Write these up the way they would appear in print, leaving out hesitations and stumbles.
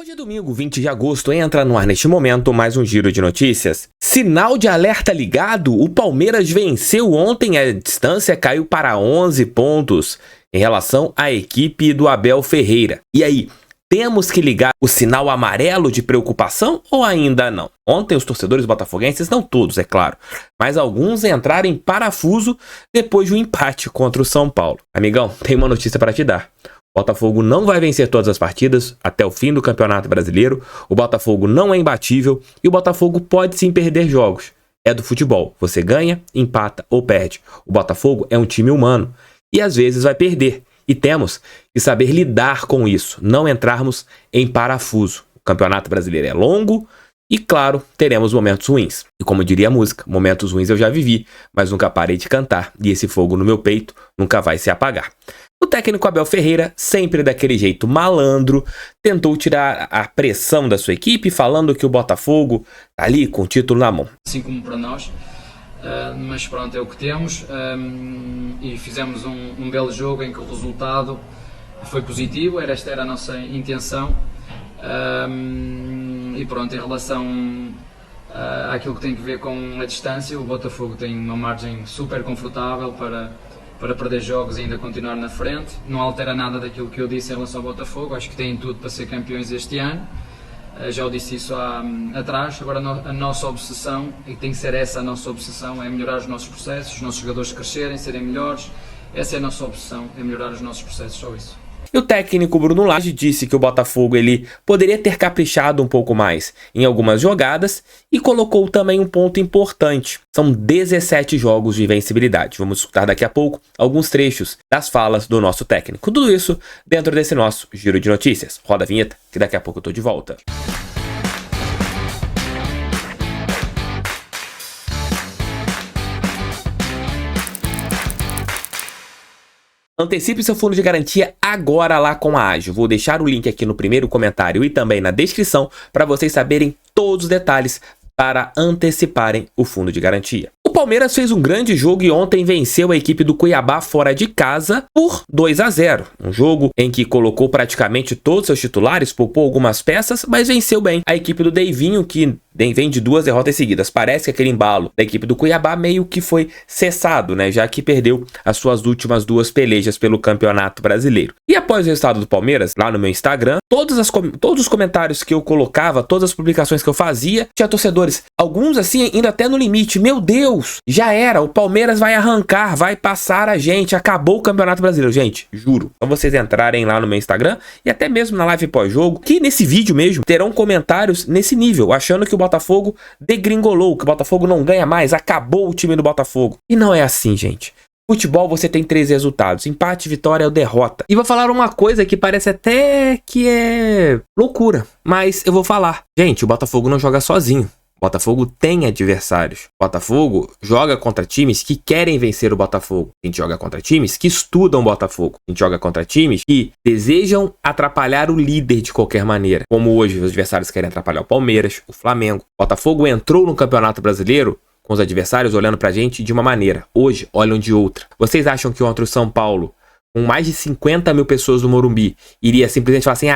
Hoje é domingo, 20 de agosto, entra no ar neste momento mais um giro de notícias. Sinal de alerta ligado, o Palmeiras venceu ontem, a distância caiu para 11 pontos em relação à equipe do Abel Ferreira. E aí, temos que ligar o sinal amarelo de preocupação ou ainda não? Ontem os torcedores botafoguenses, não todos é claro, mas alguns entraram em parafuso depois de um empate contra o São Paulo. Amigão, tem uma notícia para te dar. O Botafogo não vai vencer todas as partidas até o fim do Campeonato Brasileiro, o Botafogo não é imbatível e o Botafogo pode sim perder jogos. É do futebol, você ganha, empata ou perde. O Botafogo é um time humano e às vezes vai perder. E temos que saber lidar com isso, não entrarmos em parafuso. O Campeonato Brasileiro é longo e, claro, teremos momentos ruins. E como diria a música, momentos ruins eu já vivi, mas nunca parei de cantar. E esse fogo no meu peito nunca vai se apagar. O técnico Abel Ferreira, sempre daquele jeito malandro, tentou tirar a pressão da sua equipe, falando que o Botafogo tá ali com o título na mão. Assim como para nós, mas pronto, é o que temos, e fizemos um belo jogo em que o resultado foi positivo, esta era a nossa intenção, e pronto, em relação àquilo que tem a ver com a distância, o Botafogo tem uma margem super confortável para perder jogos e ainda continuar na frente. Não altera nada daquilo que eu disse em relação ao Botafogo, acho que têm tudo para ser campeões este ano. Já o disse isso atrás. Agora a nossa obsessão, e tem que ser essa a nossa obsessão, é melhorar os nossos processos, os nossos jogadores crescerem, serem melhores. Essa é a nossa obsessão, é melhorar os nossos processos, só isso. E o técnico Bruno Lage disse que o Botafogo ele poderia ter caprichado um pouco mais em algumas jogadas e colocou também um ponto importante. São 17 jogos de invencibilidade. Vamos escutar daqui a pouco alguns trechos das falas do nosso técnico. Tudo isso dentro desse nosso giro de notícias. Roda a vinheta que daqui a pouco eu tô de volta. Antecipe seu fundo de garantia agora lá com a Ágil. Vou deixar o link aqui no primeiro comentário e também na descrição para vocês saberem todos os detalhes para anteciparem o fundo de garantia. O Palmeiras fez um grande jogo e ontem venceu a equipe do Cuiabá fora de casa por 2-0. Um jogo em que colocou praticamente todos seus titulares, poupou algumas peças, mas venceu bem a equipe do Deivinho, que vem de 2 derrotas seguidas. Parece que aquele embalo da equipe do Cuiabá meio que foi cessado, né? Já que perdeu as suas últimas 2 pelejas pelo Campeonato Brasileiro. E após o resultado do Palmeiras, lá no meu Instagram, todos os comentários que eu colocava, todas as publicações que eu fazia, tinha torcedores, alguns assim, indo até no limite. Meu Deus, já era, o Palmeiras vai arrancar, vai passar a gente, acabou o Campeonato Brasileiro. Gente, juro, então vocês entrarem lá no meu Instagram e até mesmo na live pós-jogo, que nesse vídeo mesmo terão comentários nesse nível, achando que o Botafogo degringolou, que o Botafogo não ganha mais, acabou o time do Botafogo. E não é assim, gente. Futebol você tem 3 resultados, empate, vitória ou derrota. E vou falar uma coisa que parece até que é loucura, mas eu vou falar. Gente, o Botafogo não joga sozinho. O Botafogo tem adversários. O Botafogo joga contra times que querem vencer o Botafogo. A gente joga contra times que estudam o Botafogo. A gente joga contra times que desejam atrapalhar o líder de qualquer maneira. Como hoje os adversários querem atrapalhar o Palmeiras, o Flamengo. O Botafogo entrou no Campeonato Brasileiro com os adversários olhando pra gente de uma maneira. Hoje olham de outra. Vocês acham que contra o São Paulo, com mais de 50 mil pessoas no Morumbi, iria simplesmente falar assim,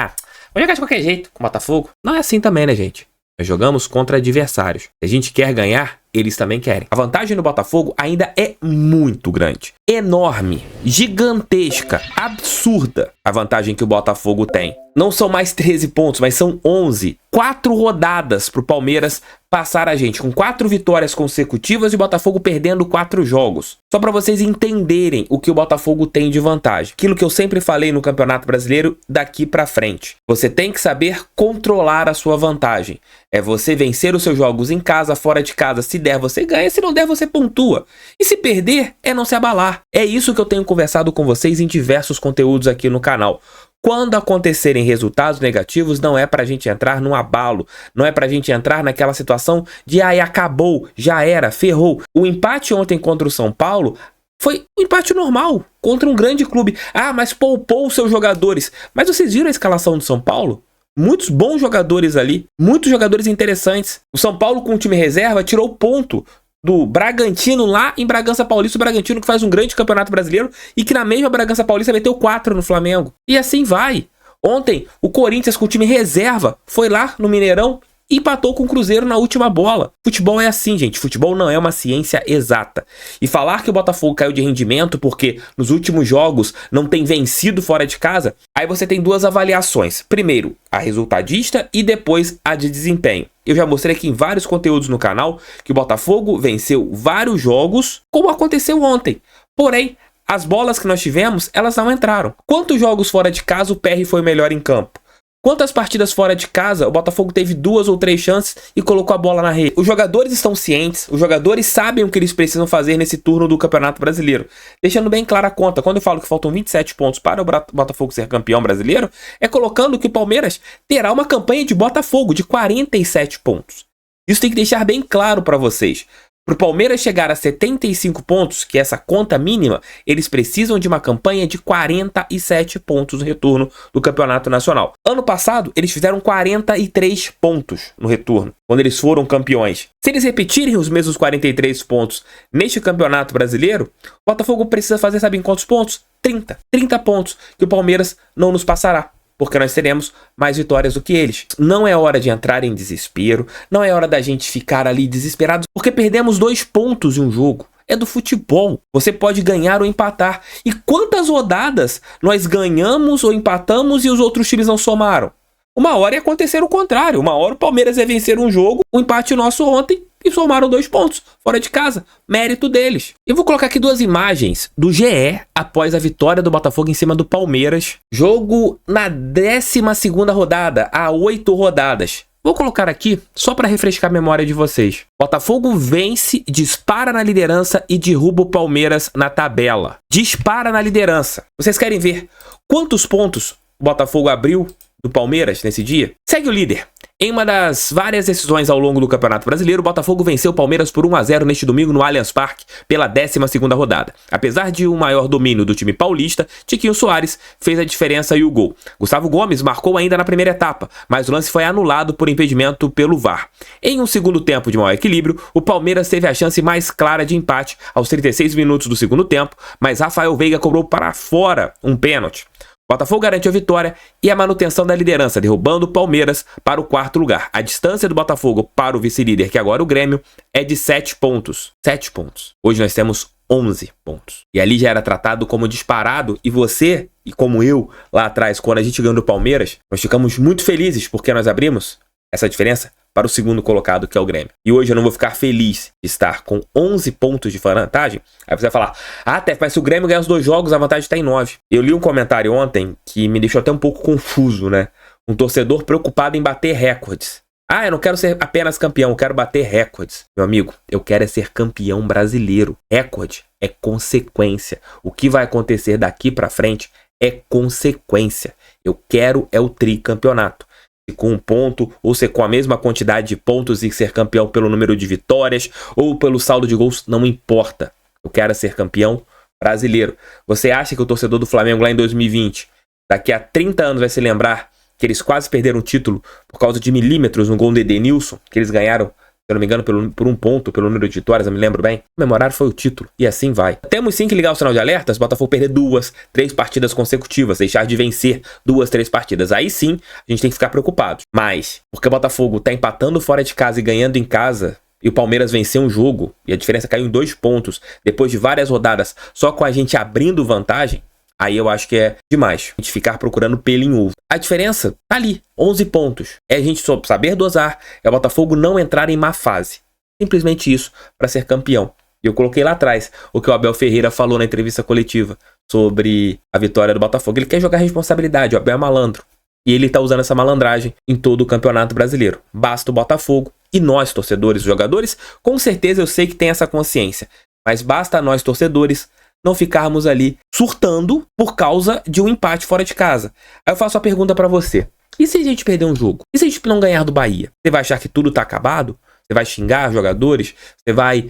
vou jogar de qualquer jeito com o Botafogo? Não é assim também, né, gente? Nós jogamos contra adversários. Se a gente quer ganhar, eles também querem. A vantagem do Botafogo ainda é muito grande. Enorme, gigantesca, absurda a vantagem que o Botafogo tem. Não são mais 13 pontos, mas são 11. 4 rodadas para o Palmeiras passar a gente, com 4 vitórias consecutivas e o Botafogo perdendo 4 jogos. Só para vocês entenderem o que o Botafogo tem de vantagem. Aquilo que eu sempre falei no Campeonato Brasileiro daqui para frente. Você tem que saber controlar a sua vantagem. É você vencer os seus jogos em casa, fora de casa. Se der, você ganha. Se não der, você pontua. E se perder, é não se abalar. É isso que eu tenho conversado com vocês em diversos conteúdos aqui no canal. Quando acontecerem resultados negativos, não é pra gente entrar num abalo, não é pra gente entrar naquela situação de acabou, já era, ferrou. O empate ontem contra o São Paulo foi um empate normal, contra um grande clube. Mas poupou os seus jogadores. Mas vocês viram a escalação do São Paulo? Muitos bons jogadores ali, muitos jogadores interessantes. O São Paulo com o time reserva tirou ponto do Bragantino lá em Bragança Paulista, o Bragantino que faz um grande campeonato brasileiro e que na mesma Bragança Paulista meteu 4 no Flamengo. E assim vai. Ontem, o Corinthians com o time reserva foi lá no Mineirão e empatou com o Cruzeiro na última bola. Futebol é assim, gente. Futebol não é uma ciência exata. E falar que o Botafogo caiu de rendimento porque nos últimos jogos não tem vencido fora de casa, aí você tem duas avaliações. Primeiro, a resultadista e depois a de desempenho. Eu já mostrei aqui em vários conteúdos no canal que o Botafogo venceu vários jogos, como aconteceu ontem. Porém, as bolas que nós tivemos, elas não entraram. Quantos jogos fora de casa o PR foi melhor em campo? Quantas partidas fora de casa o Botafogo teve 2 ou 3 chances e colocou a bola na rede? Os jogadores estão cientes, os jogadores sabem o que eles precisam fazer nesse turno do Campeonato Brasileiro. Deixando bem clara a conta, quando eu falo que faltam 27 pontos para o Botafogo ser campeão brasileiro, é colocando que o Palmeiras terá uma campanha de Botafogo de 47 pontos. Isso tem que deixar bem claro para vocês. Para o Palmeiras chegar a 75 pontos, que é essa conta mínima, eles precisam de uma campanha de 47 pontos no retorno do Campeonato Nacional. Ano passado, eles fizeram 43 pontos no retorno, quando eles foram campeões. Se eles repetirem os mesmos 43 pontos neste Campeonato Brasileiro, o Botafogo precisa fazer, sabe em quantos pontos? 30. 30 pontos que o Palmeiras não nos passará, porque nós teremos mais vitórias do que eles. Não é hora de entrar em desespero, não é hora da gente ficar ali desesperado, porque perdemos 2 pontos em um jogo. É do futebol. Você pode ganhar ou empatar. E quantas rodadas nós ganhamos ou empatamos e os outros times não somaram? Uma hora ia acontecer o contrário. Uma hora o Palmeiras ia vencer um jogo, um empate nosso ontem, e somaram 2 pontos fora de casa. Mérito deles. Eu vou colocar aqui 2 imagens do GE após a vitória do Botafogo em cima do Palmeiras. Jogo na 12ª rodada, há 8 rodadas. Vou colocar aqui só para refrescar a memória de vocês. Botafogo vence, dispara na liderança e derruba o Palmeiras na tabela. Dispara na liderança. Vocês querem ver quantos pontos o Botafogo abriu do Palmeiras nesse dia? Segue o líder. Em uma das várias decisões ao longo do Campeonato Brasileiro, o Botafogo venceu o Palmeiras por 1-0 neste domingo no Allianz Parque pela 12ª rodada. Apesar de um maior domínio do time paulista, Tiquinho Soares fez a diferença e o gol. Gustavo Gomes marcou ainda na primeira etapa, mas o lance foi anulado por impedimento pelo VAR. Em um segundo tempo de maior equilíbrio, o Palmeiras teve a chance mais clara de empate aos 36 minutos do segundo tempo, mas Rafael Veiga cobrou para fora um pênalti. O Botafogo garantiu a vitória e a manutenção da liderança, derrubando o Palmeiras para o 4º lugar. A distância do Botafogo para o vice-líder, que agora é o Grêmio, é de 7 pontos. 7 pontos. Hoje nós temos 11 pontos. E ali já era tratado como disparado. E você, e como eu, lá atrás, quando a gente ganhou do Palmeiras, nós ficamos muito felizes porque nós abrimos essa diferença para o segundo colocado, que é o Grêmio. E hoje eu não vou ficar feliz de estar com 11 pontos de vantagem. Aí você vai falar, Tef, mas se o Grêmio ganhar os 2 jogos, a vantagem está em 9. Eu li um comentário ontem que me deixou até um pouco confuso, né? Um torcedor preocupado em bater recordes. Eu não quero ser apenas campeão, eu quero bater recordes. Meu amigo, eu quero é ser campeão brasileiro. Recorde é consequência. O que vai acontecer daqui para frente é consequência. Eu quero é o tricampeonato. Se com 1 ponto, ou se com a mesma quantidade de pontos e ser campeão pelo número de vitórias, ou pelo saldo de gols, não importa. Eu quero ser campeão brasileiro. Você acha que o torcedor do Flamengo lá em 2020, daqui a 30 anos vai se lembrar que eles quase perderam o título por causa de milímetros no gol do Edenilson, que eles ganharam, se eu não me engano, por 1 ponto, pelo número de vitórias, eu me lembro bem? O memorário foi o título, e assim vai. Temos sim que ligar o sinal de alertas, Botafogo perder 2, 3 partidas consecutivas, deixar de vencer 2, 3 partidas. Aí sim, a gente tem que ficar preocupado. Mas, porque o Botafogo tá empatando fora de casa e ganhando em casa, e o Palmeiras venceu um jogo, e a diferença caiu em 2 pontos, depois de várias rodadas, só com a gente abrindo vantagem, aí eu acho que é demais a gente ficar procurando pelo em ovo. A diferença tá ali, 11 pontos. É a gente saber dosar, é o Botafogo não entrar em má fase. Simplesmente isso para ser campeão. E eu coloquei lá atrás o que o Abel Ferreira falou na entrevista coletiva sobre a vitória do Botafogo. Ele quer jogar responsabilidade, o Abel é malandro. E ele tá usando essa malandragem em todo o Campeonato Brasileiro. Basta o Botafogo e nós, torcedores e jogadores, com certeza eu sei que tem essa consciência. Mas basta nós, torcedores, não ficarmos ali surtando por causa de um empate fora de casa. Aí eu faço a pergunta pra você. E se a gente perder um jogo? E se a gente não ganhar do Bahia? Você vai achar que tudo tá acabado? Você vai xingar jogadores? Você vai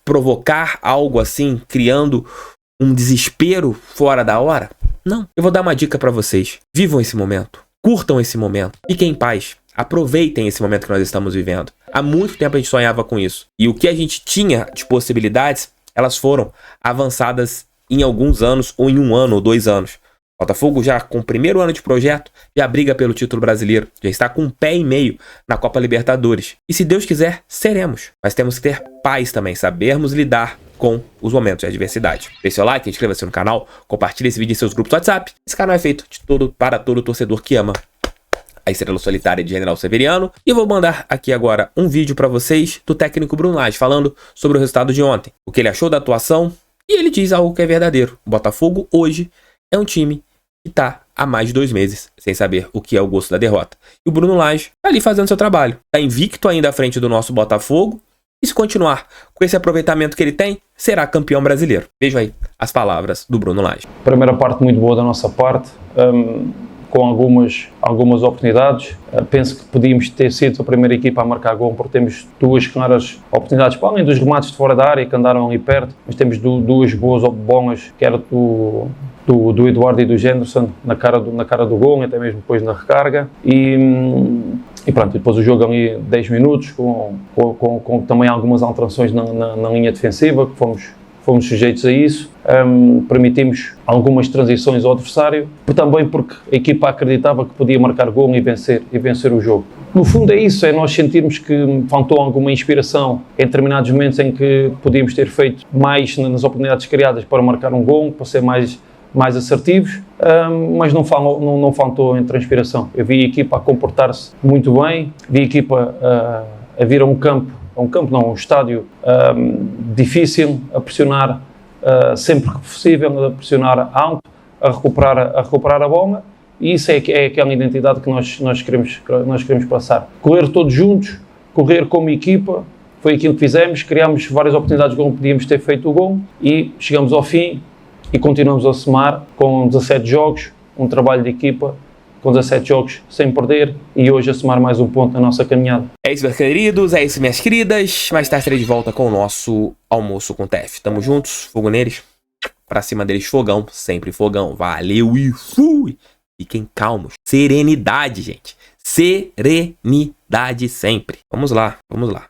provocar algo assim, criando um desespero fora da hora? Não. Eu vou dar uma dica pra vocês. Vivam esse momento. Curtam esse momento. Fiquem em paz. Aproveitem esse momento que nós estamos vivendo. Há muito tempo a gente sonhava com isso. E o que a gente tinha de possibilidades, elas foram avançadas em alguns anos, ou em 1 ano, ou 2 anos. Botafogo já com o primeiro ano de projeto, já briga pelo título brasileiro, já está com 1,5 pé na Copa Libertadores. E se Deus quiser, seremos. Mas temos que ter paz também, sabermos lidar com os momentos de adversidade. Deixe seu like, inscreva-se no canal, compartilhe esse vídeo em seus grupos do WhatsApp. Esse canal é feito para todo torcedor que ama a Estrela Solitária de General Severiano. E eu vou mandar aqui agora um vídeo para vocês do técnico Bruno Lage falando sobre o resultado de ontem, o que ele achou da atuação, e ele diz algo que é verdadeiro. O Botafogo hoje é um time que tá há mais de 2 meses sem saber o que é o gosto da derrota. E o Bruno Lage tá ali fazendo seu trabalho. Tá invicto ainda à frente do nosso Botafogo. E se continuar com esse aproveitamento que ele tem, será campeão brasileiro. Vejam aí as palavras do Bruno Lage. Primeira parte muito boa da nossa parte, com algumas oportunidades. Penso que podíamos ter sido a primeira equipa a marcar gol, porque temos 2 claras oportunidades, para além dos remates de fora da área que andaram ali perto, mas temos 2 boas, que era do Eduardo e do Genderson na cara do gol, até mesmo depois na recarga. E pronto, depois o jogo ali 10 minutos, com também algumas alterações na linha defensiva, que fomos sujeitos a isso. Permitimos algumas transições ao adversário, também porque a equipa acreditava que podia marcar gol e vencer o jogo. No fundo é isso, é nós sentirmos que faltou alguma inspiração em determinados momentos em que podíamos ter feito mais nas oportunidades criadas para marcar um gol, para ser mais assertivos, mas não faltou em transpiração. Eu vi a equipa a comportar-se muito bem, vi a equipa a vir a um estádio difícil, a pressionar sempre que possível, a pressionar alto, a recuperar a bola, e isso é aquela identidade que nós queremos passar. Correr todos juntos, correr como equipa, foi aquilo que fizemos, criámos várias oportunidades de gol, podíamos ter feito o gol, e chegamos ao fim, e continuamos a somar com 17 jogos, um trabalho de equipa, com 17 jogos sem perder, e hoje a somar mais um ponto na nossa caminhada. É isso, meus queridos, é isso, minhas queridas. Mais tarde estarei de volta com o nosso almoço com TF. Tamo juntos, fogo neles, pra cima deles fogão, sempre fogão. Valeu e fui! Fiquem calmos. Serenidade, gente. Serenidade sempre. Vamos lá, vamos lá.